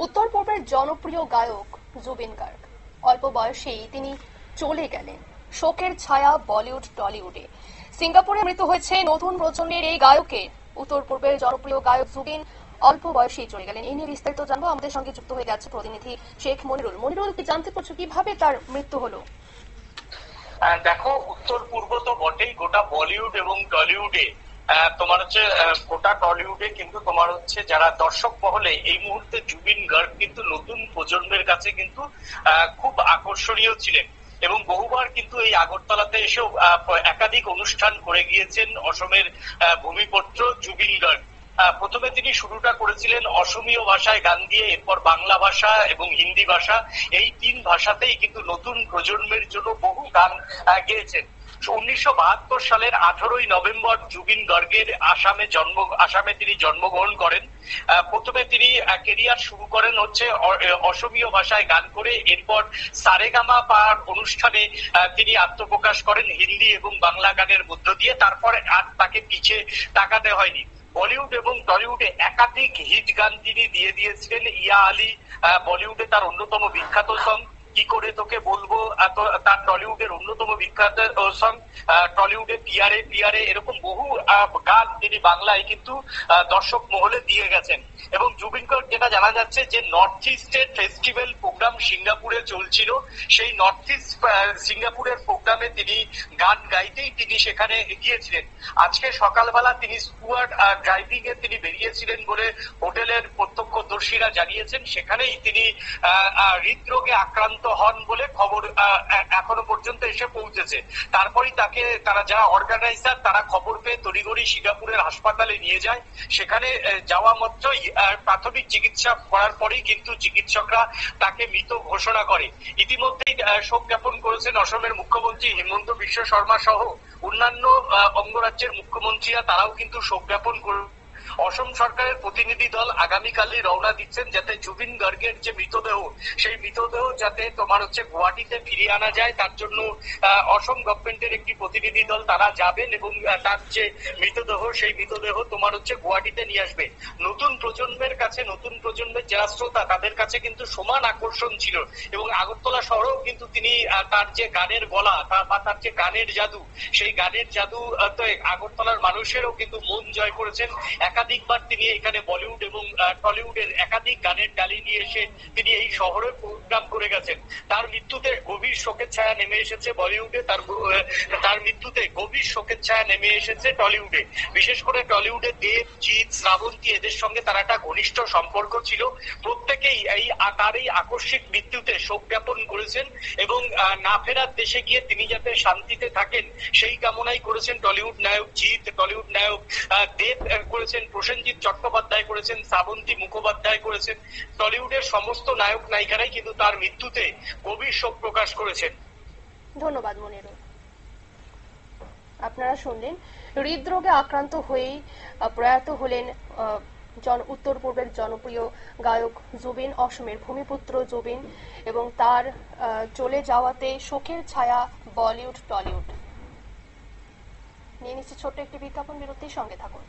উত্তর পূর্বের জনপ্রিয় গায়ক জুবিন গার্গ অল্প বয়সেই তিনি চলে গেলেন শোকের ছায়া বলিউড টলিউডে। সিঙ্গাপুরে মৃত্যু হয়েছে নতুন প্রজন্মের এই গায়কের। উত্তর পূর্বের জনপ্রিয় গায়ক জুবিন অল্প বয়সেই চলে গেলেন। এই নিয়ে বিস্তারিত জানবো, আমাদের সঙ্গে যুক্ত হয়ে গেছে প্রতিনিধি শেখ মনিরুল। মনিরুল, কি জানতে পারছো কিভাবে তার মৃত্যু হলো? দেখো, উত্তর পূর্ব তো বটেই, গোটা বলিউড এবং টলিউডে তোমার হচ্ছে গোটা টলিউডে কিন্তু তোমার হচ্ছে যারা দর্শক মহলে এই মুহূর্তে জুবিন গার্গ কিন্তু নতুন প্রজন্মের কাছে কিন্তু খুব আকর্ষণীয় ছিলেন এবং বহুবার কিন্তু এই আগরতলাতে এসেও একাধিক অনুষ্ঠান করে গিয়েছেন অসমের ভূমিপুত্র জুবিন গার্গ। প্রথমে তিনি শুরুটা করেছিলেন অসমীয় ভাষায় গান দিয়ে, এরপর বাংলা ভাষা এবং হিন্দি ভাষা, এই তিন ভাষাতেই কিন্তু নতুন প্রজন্মের জন্য বহু গান গেয়েছেন। 1972 সালের 18ই নভেম্বর জুবিন গার্গের আসামে তিনি জন্মগ্রহণ করেন। প্রথমে তিনি কেরিয়ার শুরু করেন হচ্ছে অসমীয় ভাষায় গান করে, এরপর সারেগামা পার অনুষ্ঠানে তিনি আত্মপ্রকাশ করেন হিন্দি এবং বাংলা গানের মধ্য দিয়ে। তারপরে আর তাকে পিছে তাকাতে হয়নি। বলিউড এবং টলিউডে একাধিক হিট গান তিনি দিয়ে দিয়েছিলেন। ইয়া আলী বলিউডে তার অন্যতম বিখ্যাত সং, কি করে তোকে বলবো তার টলিউডের অন্যতম বিখ্যাত সং, টলিউডে পিয়ারে পিয়ারে, এরকম বহু গান তিনি বাংলায় কিন্তু দর্শক মহলে দিয়ে গেছেন। এবং জুবিন গার্গ, যেটা জানা যাচ্ছে যে নর্থ ইস্টের ফেস্টিভ্যাল প্রোগ্রাম সিঙ্গাপুরে চলছিল, সেই নর্থ ইস্ট সিঙ্গাপুরের প্রোগ্রামে তিনি গান গাইতেই তিনি সেখানে গিয়েছিলেন। আজকে সকালবেলা তিনি স্টুয়ার্ড ড্রাইভিং এ তিনি বেরিয়েছিলেন বলে হোটেলের প্রত্যক্ষদর্শীরা জানিয়েছেন। সেখানেই তিনি হৃদরোগে আক্রান্ত হন বলে খবর এখনো পর্যন্ত এসে পৌঁছেছে। তারপরই তারা যারা অর্গানাইজার তারা খবর পেয়ে তড়িঘড়ি সিঙ্গাপুরের হাসপাতালে নিয়ে যায়। সেখানে যাওয়া মাত্রই প্রাথমিক চিকিৎসা করার পরেই কিন্তু চিকিৎসকরা তাকে মৃত ঘোষণা করে। ইতিমধ্যেই শোক জ্ঞাপন করেছেন অসমের মুখ্যমন্ত্রী হিমন্ত বিশ্ব শর্মা সহ অন্যান্য অঙ্গরাজ্যের মুখ্যমন্ত্রীরা, তারাও কিন্তু শোক জ্ঞাপন করে। অসম সরকারের প্রতিনিধি দল আগামীকালই রওনা দিচ্ছেন যাতে জুবিন গার্গের যে মৃতদেহ, সেই মৃতদেহ যাতে তোমার হচ্ছে গুয়াহাটিতে ফিরিয়ে আনা যায়, তার জন্য অসম গভর্নমেন্টের একটি প্রতিনিধি দল তারা যাবেন এবং তার যে মৃতদেহ, সেই মৃতদেহ তোমার হচ্ছে গুয়াহাটিতে নিয়ে আসবে। নতুন প্রজন্মের কাছে, নতুন প্রজন্মের যারা শ্রোতা, তাদের কাছে কিন্তু সমান আকর্ষণ ছিল এবং আগরতলা শহরেও কিন্তু তিনি তার যে গানের গলা বা তার যে গানের জাদু, সেই গানের জাদু আগরতলার মানুষেরও কিন্তু মন জয় করেছেন। একাধিকবার তিনি এখানে বলিউড এবং টলিউডের একাধিক গানের ডালি নিয়ে এসে তিনি এই শহরে প্রোগ্রাম করে গেছেন। তার মৃত্যুতে গভীর শোকের ছায়া নেমে এসেছে বলিউডে, তার মৃত্যুতে গভীর শোকের ছায়া নেমে এসেছে টলিউডে। বিশেষ করে টলিউডে দেব, জিৎ, শ্রাবন্তী, এদের সঙ্গে তার একটা ঘনিষ্ঠ সম্পর্ক ছিল। প্রত্যেকেই তার এই আকস্মিক মৃত্যুতে শোক জ্ঞাপন করেছেন এবং না ফেরার দেশে গিয়ে তিনি যাতে শান্তিতে থাকেন সেই কামনাই করেছেন টলিউড নায়ক জিৎ, টলিউড নায়ক দেব করেছেন, প্রসেনজিৎ চট্টোপাধ্যায় করেছেন, শ্রাবন্তী মুখোপাধ্যায় করেছেন। টলিউডের সমস্ত নায়ক নায়িকারাই কিন্তু তার মৃত্যুতে গভীর শোক প্রকাশ করেছেন। ধন্যবাদ মনিরুল। আপনারা শুনলেন, হৃদরোগে আক্রান্ত হয়েই প্রয়াত হলেন উত্তর পূর্বের জনপ্রিয় গায়ক জুবিন, অসমের ভূমিপুত্র জুবিন, এবং তার চলে যাওয়াতে শোকের ছায়া বলিউড টলিউড। নিয়ে নিচ্ছে ছোট্ট একটি বিজ্ঞাপন বিরতির সঙ্গে থাকুন।